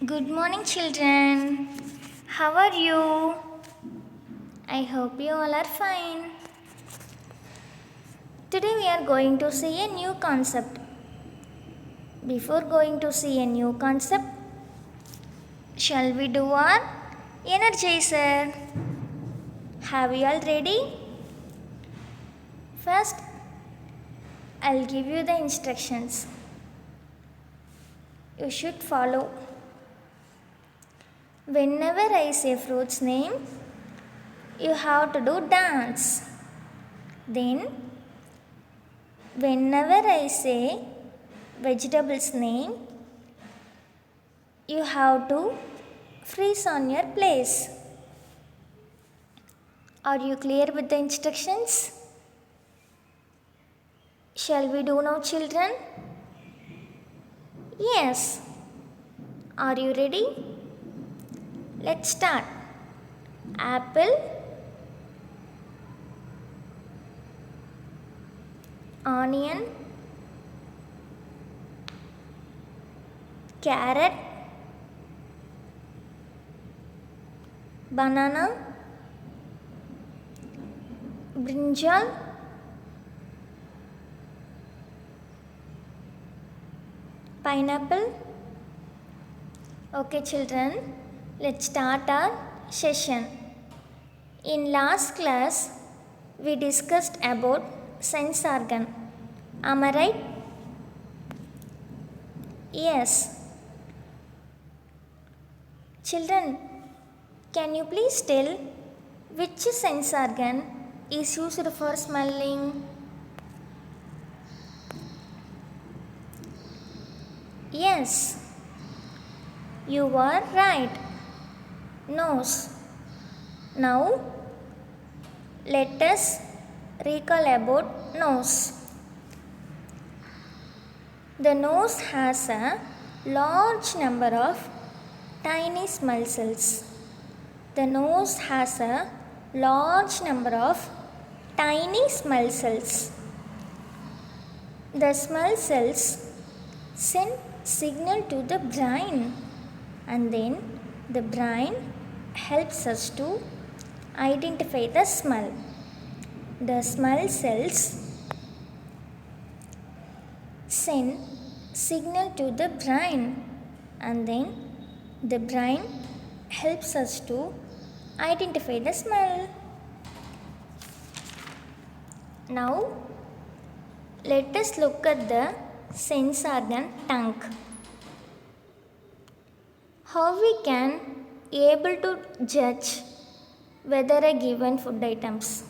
Good morning, children. How are you? I hope you all are fine. Today we are going to see a new concept. Before going to see a new concept, shall we do our energizer? Have you all ready? First, I'll give you the instructions. You should follow. Whenever I say fruit's name, you have to do dance. Then, whenever I say vegetable's name, you have to freeze on your place. Are you clear with the instructions? Shall we do now, children? Yes. Are you ready? Let's start. Apple, onion, carrot, banana, brinjal, pineapple. Okay, children, let's start our session. In last class, we discussed about sense organ. Am I right? Yes. Children, can you please tell which sense organ is used for smelling? Yes, you are right. Nose. Now, let us recall about nose. The nose has a large number of tiny smell cells. The nose has a large number of tiny smell cells. The smell cells send signal to the brain, and then the brain helps us to identify the smell. The smell cells send signal to the brain, and then the brain helps us to identify the smell. Now, let us look at the sense organ tongue. How we can able to judge whether a given food items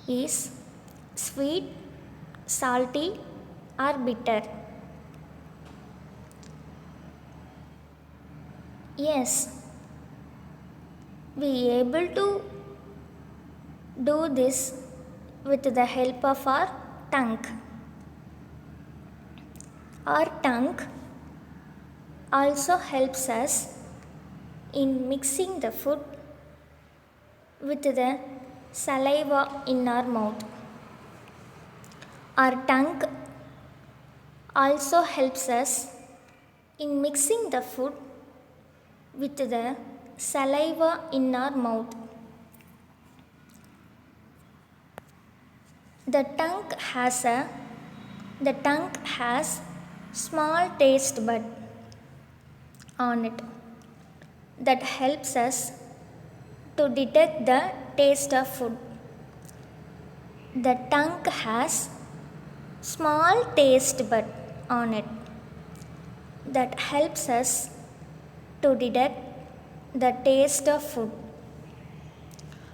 is sweet, salty or bitter? Yes, we able to do this with the help of our tongue. Our tongue also helps us in mixing the food with the saliva in our mouth. Our tongue also helps us in mixing the food with the saliva in our mouth. The tongue has small taste bud on it that helps us to detect the taste of food. The tongue has small taste bud on it that helps us to detect the taste of food.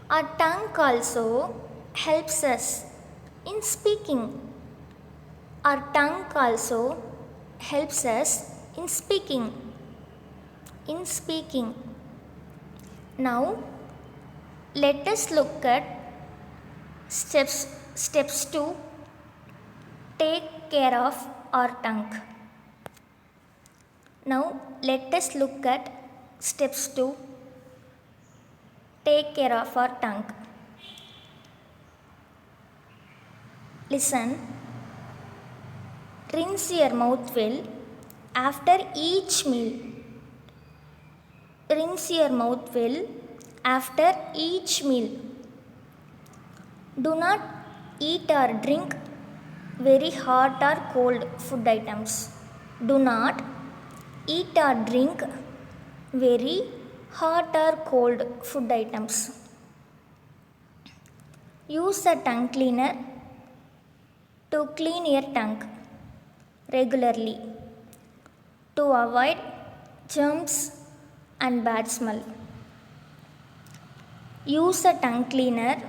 Our tongue also helps us in speaking. Our tongue also helps us in speaking. Now, let us look at steps to take care of our tongue. Now, let us look at steps to take care of our tongue. Listen. Rinse your mouth well after each meal. Rinse your mouth well after each meal. Do not eat or drink very hot or cold food items. Do not eat or drink very hot or cold food items. Use a tongue cleaner to clean your tongue regularly to avoid germs and bad smell. Use a tongue cleaner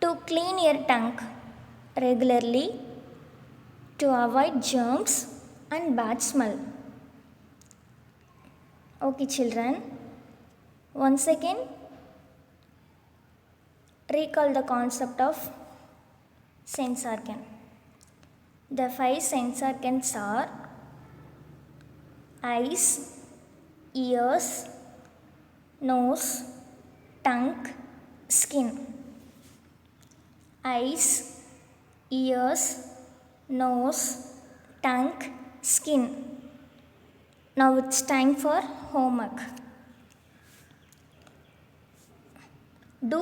to clean your tongue regularly to avoid germs and bad smell. Okay, children. Once again, recall the concept of sense organ. The 5 sense organs are eyes, ears, nose, tongue, skin. Eyes, ears, nose, tongue, skin. Now it's time for homework. Do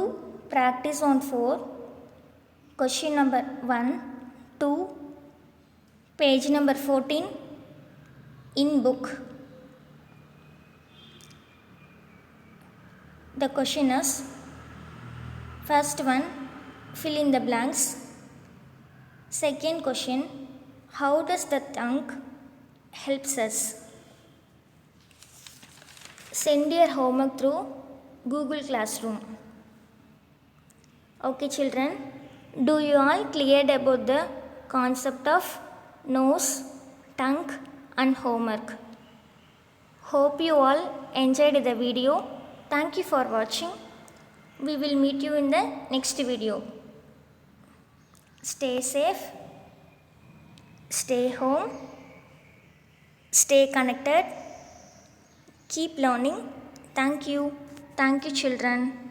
practice on 4. Question number 1, 2, page number 14 in book. The question is, first one, fill in the blanks. Second question, how does the tongue helps us? Send your homework through Google Classroom. Okay, children, do you all cleared about the concept of nose, tongue and homework? Hope you all enjoyed the video. Thank you for watching. We will meet you in the next video. Stay safe, stay home, stay connected, keep learning. Thank you. Thank you, children.